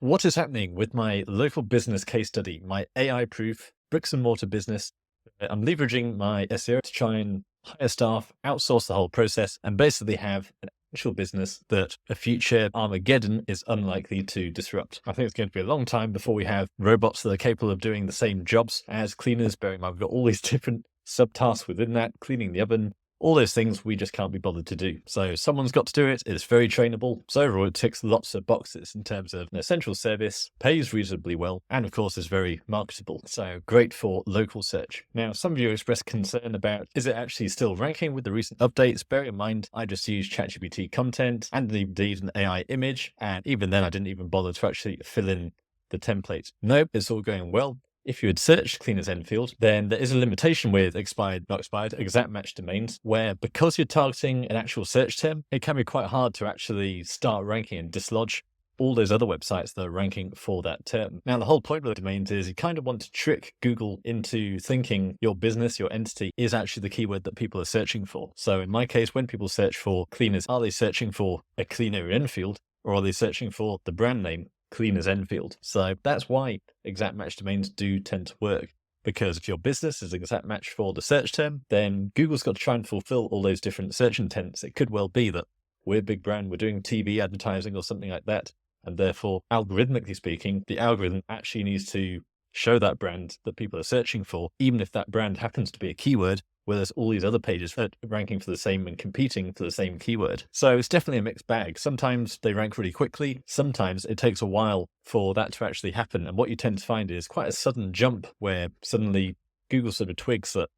What is happening with my local business case study, my AI-proof bricks and mortar business? I'm leveraging my SEO to try and hire staff, outsource the whole process, and basically have an actual business that a future Armageddon is unlikely to disrupt. I think it's going to be a long time before we have robots that are capable of doing the same jobs as cleaners, bearing in mind we've got all these different subtasks within that, cleaning the oven, all those things we just can't be bothered to do. So someone's got to do it. It's very trainable. So overall, it ticks lots of boxes in terms of an essential service, pays reasonably well, and of course is very marketable. So great for local search. Now, some of you expressed concern about, is it actually still ranking with the recent updates? Bear in mind, I just used ChatGPT content and indeed an AI image. And even then, I didn't even bother to actually fill in the template. Nope, it's all going well. If you had searched cleaners Enfield, then there is a limitation with exact match domains, where because you're targeting an actual search term, it can be quite hard to actually start ranking and dislodge all those other websites that are ranking for that term. Now, the whole point of the domains is you kind of want to trick Google into thinking your business, your entity is actually the keyword that people are searching for. So in my case, when people search for cleaners, are they searching for a cleaner in Enfield, or are they searching for the brand name Cleaners Enfield? So that's why exact match domains do tend to work, because if your business is an exact match for the search term, then Google's got to try and fulfill all those different search intents. It could well be that we're a big brand, we're doing TV advertising or something like that, and therefore, algorithmically speaking, the algorithm actually needs to show that brand that people are searching for, even if that brand happens to be a keyword, whereas all these other pages are ranking for the same and competing for the same keyword. So it's definitely a mixed bag. Sometimes they rank really quickly. Sometimes it takes a while for that to actually happen. And what you tend to find is quite a sudden jump where suddenly Google sort of twigs that,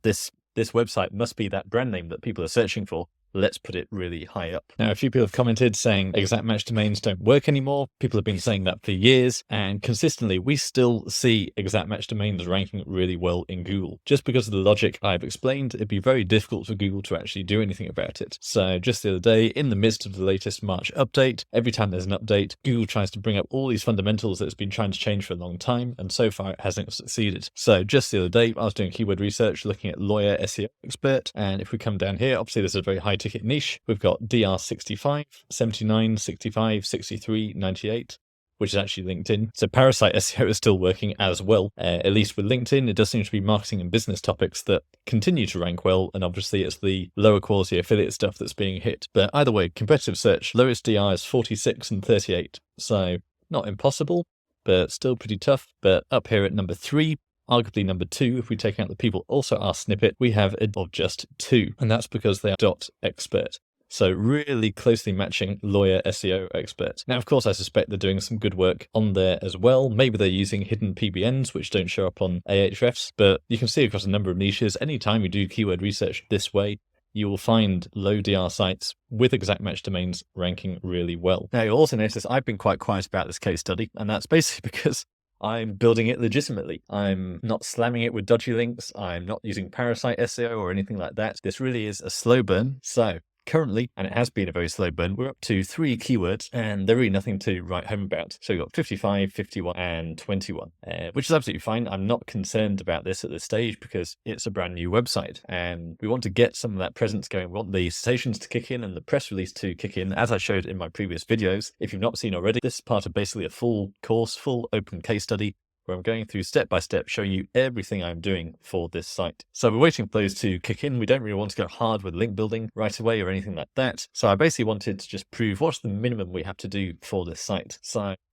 this website must be that brand name that people are searching for. Let's put it really high up. Now, a few people have commented saying exact match domains don't work anymore. People have been saying that for years, and consistently we still see exact match domains ranking really well in Google. Just because of the logic I've explained, it'd be very difficult for Google to actually do anything about it. So just the other day, in the midst of the latest March update, every time there's an update, Google tries to bring up all these fundamentals that it's been trying to change for a long time, and so far it hasn't succeeded. So just the other day, I was doing keyword research looking at lawyer SEO expert, and if we come down here, obviously this is a very high ticket niche. We've got DR 65, 79, 65, 63, 98, which is actually LinkedIn. So Parasite SEO is still working as well. At least with LinkedIn, it does seem to be marketing and business topics that continue to rank well. And obviously it's the lower quality affiliate stuff that's being hit. But either way, competitive search, lowest DR is 46 and 38. So not impossible, but still pretty tough. But up here at number 3, arguably number 2, if we take out the people also are snippet, we have a of just 2, and that's because they are .expert. So really closely matching lawyer SEO expert. Now, of course, I suspect they're doing some good work on there as well. Maybe they're using hidden PBNs, which don't show up on Ahrefs, but you can see across a number of niches, anytime you do keyword research this way, you will find low DR sites with exact match domains ranking really well. Now, you'll also notice I've been quite quiet about this case study, and that's basically because I'm building it legitimately. I'm not slamming it with dodgy links. I'm not using Parasite SEO or anything like that. This really is a slow burn. So currently, and it has been a very slow burn, we're up to 3 keywords and they're really nothing to write home about. So we've got 55, 51 and 21, which is absolutely fine. I'm not concerned about this at this stage because it's a brand new website and we want to get some of that presence going. We want the citations to kick in and the press release to kick in, as I showed in my previous videos. If you've not seen already, this is part of basically a full course, full open case study where I'm going through step by step, showing you everything I'm doing for this site. So we're waiting for those to kick in. We don't really want to go hard with link building right away or anything like that. So I basically wanted to just prove what's the minimum we have to do for this site.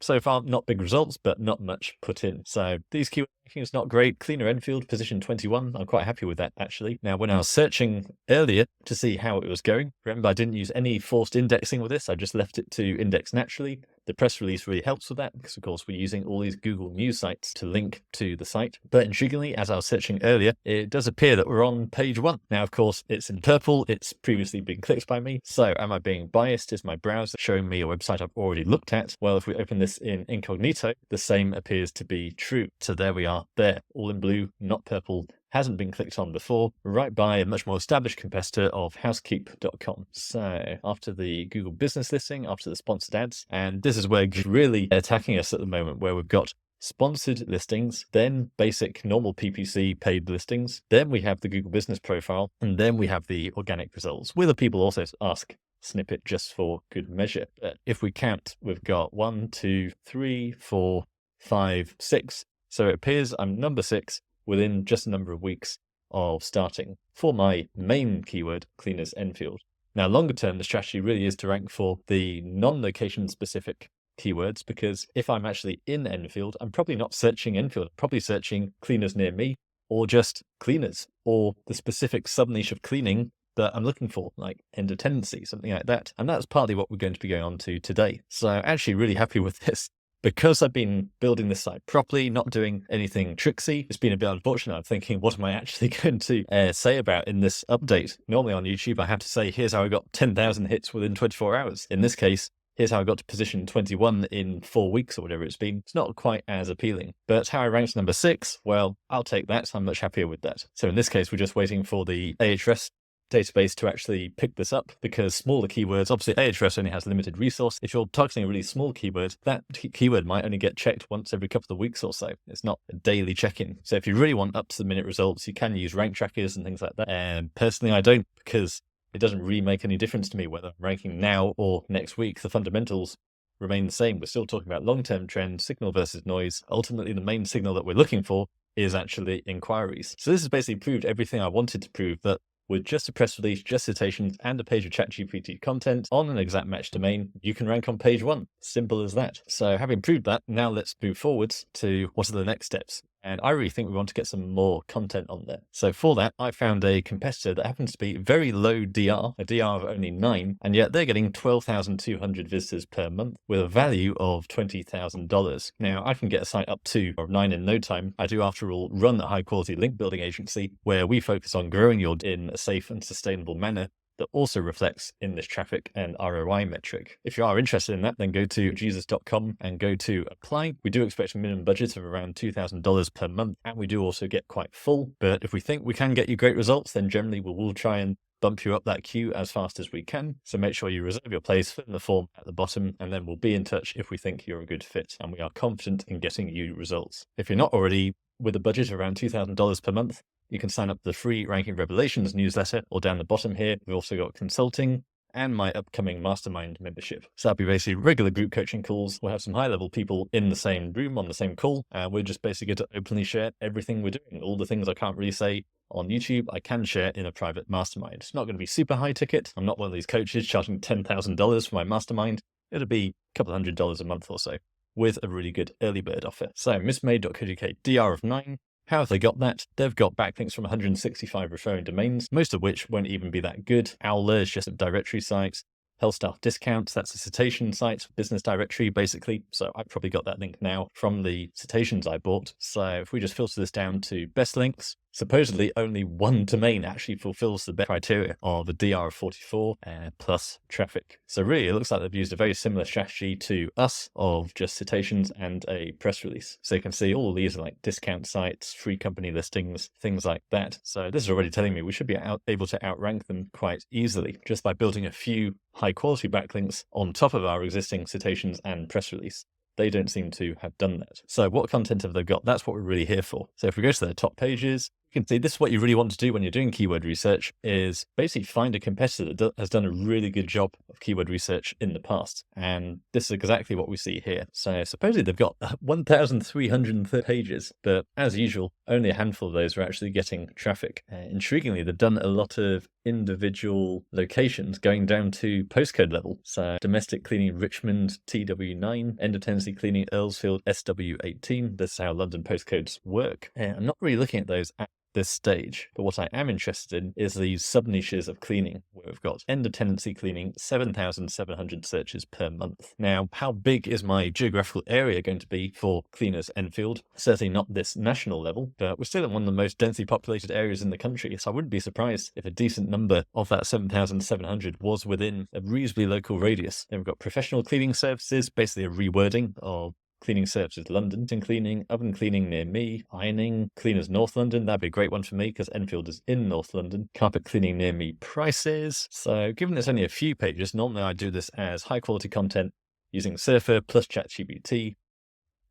So far, not big results, but not much put in. So these keyword rankings not great. Cleaner Enfield, position 21. I'm quite happy with that, actually. Now, when I was searching earlier to see how it was going, remember, I didn't use any forced indexing with this. I just left it to index naturally. The press release really helps with that because, of course, we're using all these Google News sites to link to the site. But intriguingly, as I was searching earlier, it does appear that we're on page 1. Now, of course, it's in purple. It's previously been clicked by me. So am I being biased? Is my browser showing me a website I've already looked at? Well, if we open this in incognito, the same appears to be true. So there we are, there, all in blue, not purple. Hasn't been clicked on before, right by a much more established competitor of housekeep.com. So after the Google business listing, after the sponsored ads, and this is where Google's really attacking us at the moment, where we've got sponsored listings, then basic normal PPC paid listings, then we have the Google business profile, and then we have the organic results. Whether people also ask, snippet just for good measure. But if we count, we've got 1, 2, 3, 4, 5, 6. So it appears I'm number 6 within just a number of weeks of starting for my main keyword, cleaners Enfield. Now, longer term, the strategy really is to rank for the non-location specific keywords, because if I'm actually in Enfield, I'm probably not searching Enfield, I'm probably searching cleaners near me, or just cleaners, or the specific sub-niche of cleaning that I'm looking for, like end of tenancy, something like that. And that's partly what we're going to be going on to today. So I'm actually really happy with this. Because I've been building this site properly, not doing anything tricksy, it's been a bit unfortunate. I'm thinking, what am I actually going to say about in this update? Normally on YouTube, I have to say, here's how I got 10,000 hits within 24 hours. In this case, here's how I got to position 21 in 4 weeks or whatever it's been. It's not quite as appealing. But how I ranked number 6, well, I'll take that. I'm much happier with that. So in this case, we're just waiting for the Ahrefs database to actually pick this up, because smaller keywords, obviously Ahrefs only has limited resource. If you're targeting a really small keyword, that keyword might only get checked once every couple of weeks or so. It's not a daily check-in. So if you really want up to the minute results, you can use rank trackers and things like that. And personally, I don't, because it doesn't really make any difference to me whether I'm ranking now or next week. The fundamentals remain the same. We're still talking about long-term trends, signal versus noise. Ultimately, the main signal that we're looking for is actually inquiries. So this has basically proved everything I wanted to prove, that with just a press release, just citations, and a page of ChatGPT content on an exact match domain, you can rank on page 1. Simple as that. So having proved that, now let's move forwards to what are the next steps. And I really think we want to get some more content on there. So for that, I found a competitor that happens to be very low DR, a DR of only 9, and yet they're getting 12,200 visitors per month with a value of $20,000. Now, I can get a site up to 9 in no time. I do, after all, run a high-quality link building agency where we focus on growing your in a safe and sustainable manner that also reflects in this traffic and ROI metric. If you are interested in that, then go to jesus.com and go to apply. We do expect a minimum budget of around $2,000 per month, and we do also get quite full. But if we think we can get you great results, then generally we will try and bump you up that queue as fast as we can. So make sure you reserve your place, fill in the form at the bottom, and then we'll be in touch if we think you're a good fit and we are confident in getting you results. If you're not already with a budget of around $2,000 per month, you can sign up for the free Ranking Revelations newsletter, or down the bottom here, we've also got consulting and my upcoming mastermind membership. So that'll be basically regular group coaching calls. We'll have some high-level people in the same room on the same call, and we're just basically going to openly share everything we're doing. All the things I can't really say on YouTube, I can share in a private mastermind. It's not going to be super high ticket. I'm not one of these coaches charging $10,000 for my mastermind. It'll be a couple $100 a month or so, with a really good early bird offer. So missmade.co.uk, DR of 9. How have they got that? They've got backlinks from 165 referring domains, most of which won't even be that good. Owler is just a directory site. Health Staff Discounts, that's a citation site, business directory, basically. So I've probably got that link now from the citations I bought. So if we just filter this down to best links, supposedly only one domain actually fulfills the best criteria of a DR of 44 plus traffic. So really, it looks like they've used a very similar strategy to us of just citations and a press release. So you can see all of these are like discount sites, free company listings, things like that. So this is already telling me we should be able to outrank them quite easily just by building a few high quality backlinks on top of our existing citations and press release. They don't seem to have done that. So what content have they got? That's what we're really here for. So if we go to their top pages, you can see this is what you really want to do when you're doing keyword research, is basically find a competitor that has done a really good job of keyword research in the past. And this is exactly what we see here. So supposedly they've got 1,330 pages, but as usual, only a handful of those are actually getting traffic. Intriguingly, they've done a lot of individual locations going down to postcode level. So domestic cleaning Richmond TW9, end of tenancy cleaning Earlsfield SW18. This is how London postcodes work. I'm not really looking at those at this stage, but what I am interested in is these sub niches of cleaning, where we've got end of tenancy cleaning, 7,700 searches per month. Now, how big is my geographical area going to be for cleaners Enfield? Certainly not this national level, but we're still in one of the most densely populated areas in the country, so I wouldn't be surprised if a decent number of that 7,700 was within a reasonably local radius. Then we've got professional cleaning services, basically a rewording of cleaning services London, cleaning, oven cleaning near me, ironing, cleaners North London, that'd be a great one for me because Enfield is in North London, carpet cleaning near me prices. So given there's only a few pages, normally I do this as high quality content using Surfer plus ChatGPT.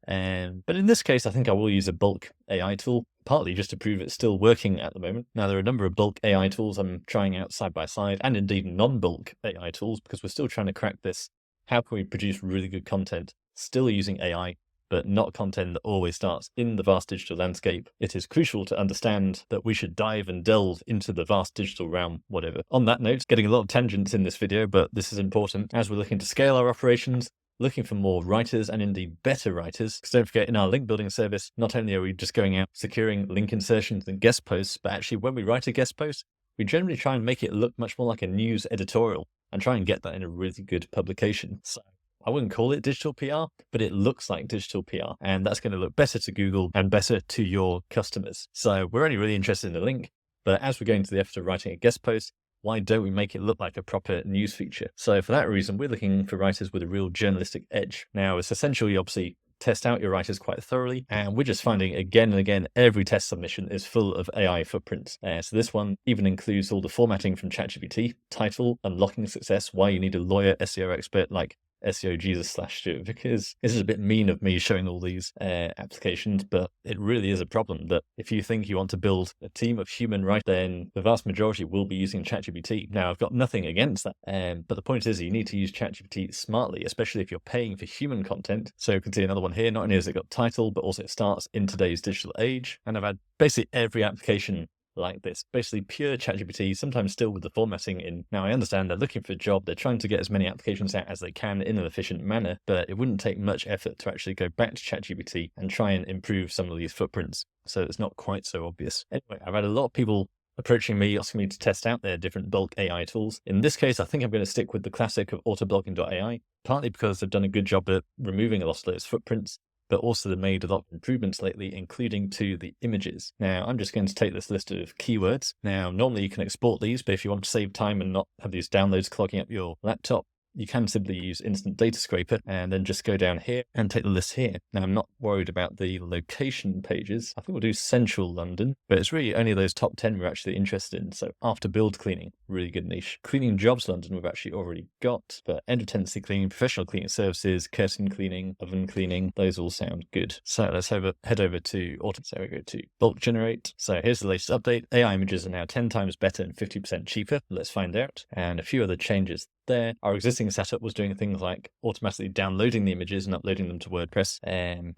But in this case, I think I will use a bulk AI tool, partly just to prove it's still working at the moment. Now, there are a number of bulk AI tools I'm trying out side by side, and indeed non-bulk AI tools, because we're still trying to crack this. How can we produce really good content still using AI, but not content that always starts in the vast digital landscape? It is crucial to understand that we should dive and delve into the vast digital realm, whatever. On that note, getting a lot of tangents in this video, but this is important as we're looking to scale our operations, looking for more writers and indeed better writers. Because don't forget, in our link building service, not only are we just going out securing link insertions and guest posts, but actually when we write a guest post, we generally try and make it look much more like a news editorial and try and get that in a really good publication. So I wouldn't call it digital PR, but it looks like digital PR, and that's going to look better to Google and better to your customers. So we're only really interested in the link, but as we're going to the effort of writing a guest post, why don't we make it look like a proper news feature? So for that reason, we're looking for writers with a real journalistic edge. Now, it's essential you obviously test out your writers quite thoroughly, and we're just finding again and again, every test submission is full of AI footprints. So this one even includes all the formatting from ChatGPT, title, unlocking success, why you need a lawyer, SEO expert like SEO Jesus /Stu, because this is a bit mean of me showing all these applications, but it really is a problem that if you think you want to build a team of human writers, then the vast majority will be using ChatGPT. Now, I've got nothing against that, but the point is you need to use ChatGPT smartly, especially if you're paying for human content. So you can see another one here. Not only has it got title, but also it starts in today's digital age. And I've had basically every application like this, basically pure ChatGPT, sometimes still with the formatting in. Now, I understand they're looking for a job, they're trying to get as many applications out as they can in an efficient manner, but it wouldn't take much effort to actually go back to ChatGPT and try and improve some of these footprints, so it's not quite so obvious. Anyway, I've had a lot of people approaching me, asking me to test out their different bulk AI tools. In this case, I think I'm going to stick with the classic of Autoblogging.ai, partly because they've done a good job at removing a lot of those footprints, but also they've made a lot of improvements lately, including to the images. Now, I'm just going to take this list of keywords. Now, normally you can export these, but if you want to save time and not have these downloads clogging up your laptop, you can simply use Instant Data Scraper and then just go down here and take the list here. Now, I'm not worried about the location pages. I think we'll do Central London, but it's really only those top 10 we're actually interested in. So after build cleaning, really good niche. Cleaning jobs London we've actually already got, but end of tenancy cleaning, professional cleaning services, curtain cleaning, oven cleaning, those all sound good. So let's head over to Auto. So we go to bulk generate. So here's the latest update. AI images are now 10 times better and 50% cheaper. Let's find out. And a few other changes there. Our existing setup was doing things like automatically downloading the images and uploading them to WordPress.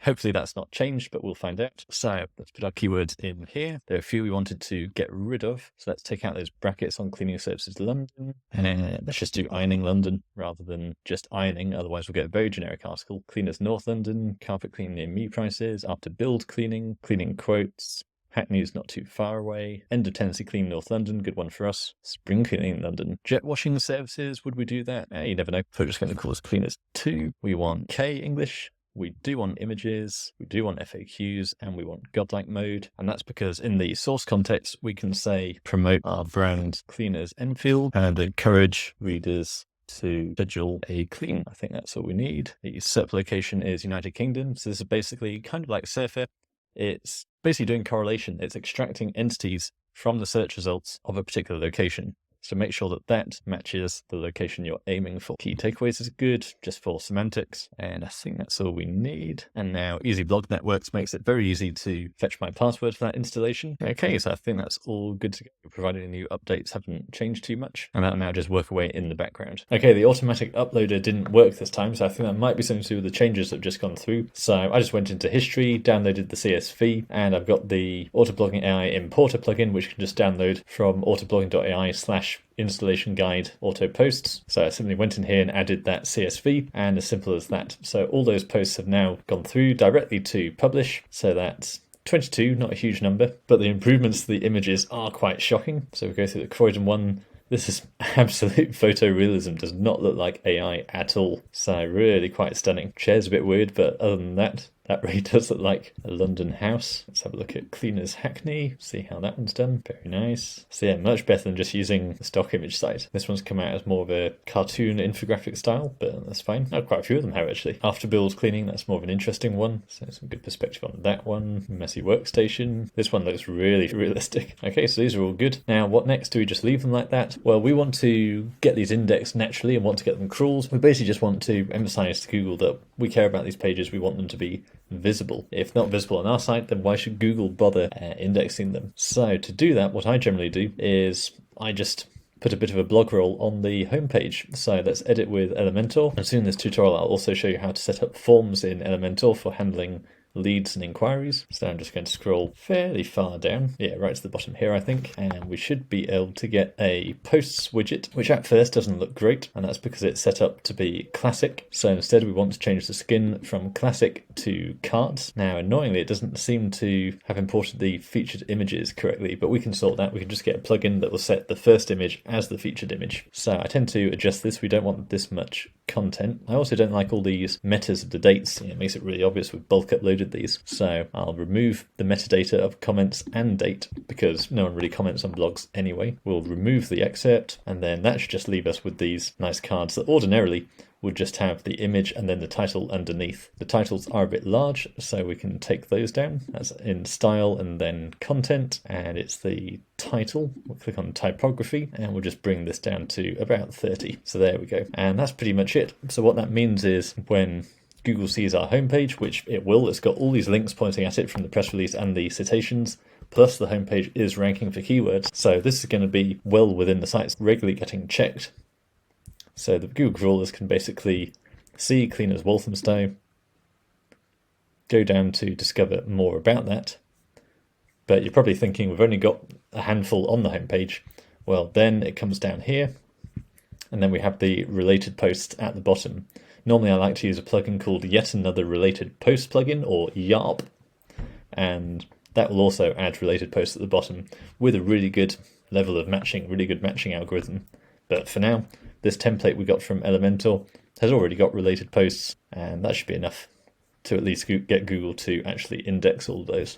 Hopefully that's not changed, but we'll find out. So let's put our keywords in here. There are a few we wanted to get rid of. So let's take out those brackets on cleaning services London. And let's just do ironing London rather than just ironing. Otherwise we'll get a very generic article. Cleaners North London, carpet cleaning near me prices, after build cleaning, cleaning quotes, Hackney's not too far away. End of tenancy clean North London, good one for us. Spring cleaning London. Jet washing services, would we do that? You never know. So we're just going to call us cleaners 2. We want K English. We do want images, we do want FAQs, and we want godlike mode. And that's because in the source context, we can say promote our brand Cleaners Enfield and encourage readers to schedule a clean. I think that's all we need. The SERP location is United Kingdom. So this is basically kind of like Surfer. It's basically doing correlation. It's extracting entities from the search results of a particular location. So make sure that that matches the location you're aiming for. Key takeaways is good, just for semantics. And I think that's all we need. And now Easy Blog Networks makes it very easy to fetch my password for that installation. Okay, so I think that's all good to go, provided any new updates haven't changed too much. And that'll now just work away in the background. Okay, the automatic uploader didn't work this time, so I think that might be something to do with the changes that have just gone through. So I just went into history, downloaded the CSV, and I've got the Autoblogging.ai importer plugin, which you can just download from autoblogging.ai/installation guide auto posts. So I simply went in here and added that CSV, and as simple as that. So all those posts have now gone through directly to publish. So that's 22, not a huge number, but the improvements to the images are quite shocking. So we go through the Croydon one. This is absolute photorealism, does not look like AI at all. So really quite stunning. Chair's a bit weird, but other than that, that really does look like a London house. Let's have a look at Cleaners Hackney, see how that one's done. Very nice. So yeah, much better than just using the stock image site. This one's come out as more of a cartoon infographic style, but that's fine. Oh, quite a few of them have actually. After build cleaning, that's more of an interesting one. So some good perspective on that one. Messy workstation. This one looks really realistic. Okay, so these are all good. Now, what next? Do we just leave them like that? Well, we want to get these indexed naturally and want to get them crawled. We basically just want to emphasize to Google that we care about these pages. We want them to be visible. If not visible on our site, then why should Google bother indexing them? So to do that, what I generally do is I just put a bit of a blog roll on the homepage. So let's edit with Elementor. And soon in this tutorial, I'll also show you how to set up forms in Elementor for handling leads and inquiries. So I'm just going to scroll fairly far down, right to the bottom here, I think, and we should be able to get a posts widget, which at first doesn't look great, and that's because it's set up to be classic. So instead we want to change the skin from classic to cart. Now annoyingly, it doesn't seem to have imported the featured images correctly, but we can sort that. We can just get a plugin that will set the first image as the featured image. So I tend to adjust this. We don't want this much content. I also don't like all these metas of the dates. It makes it really obvious we've bulk uploaded these. So I'll remove the metadata of comments and date because no one really comments on blogs anyway. We'll remove the excerpt, and then that should just leave us with these nice cards that ordinarily would just have the image and then the title underneath. The titles are a bit large, so we can take those down. That's in style and then content, and it's the title. We'll click on typography and we'll just bring this down to about 30. So there we go. And that's pretty much it. So what that means is when Google sees our homepage, which it will, it's got all these links pointing at it from the press release and the citations, plus the homepage is ranking for keywords. So this is going to be well within the site's regularly getting checked. So the Google crawlers can basically see clean as Walthamstow, go down to discover more about that. But you're probably thinking we've only got a handful on the homepage. Well, then it comes down here, and then we have the related posts at the bottom. Normally I like to use a plugin called Yet Another Related Post plugin, or YARP, and that will also add related posts at the bottom with a really good level of matching, really good matching algorithm. But for now, this template we got from Elementor has already got related posts, and that should be enough to at least get Google to actually index all of those.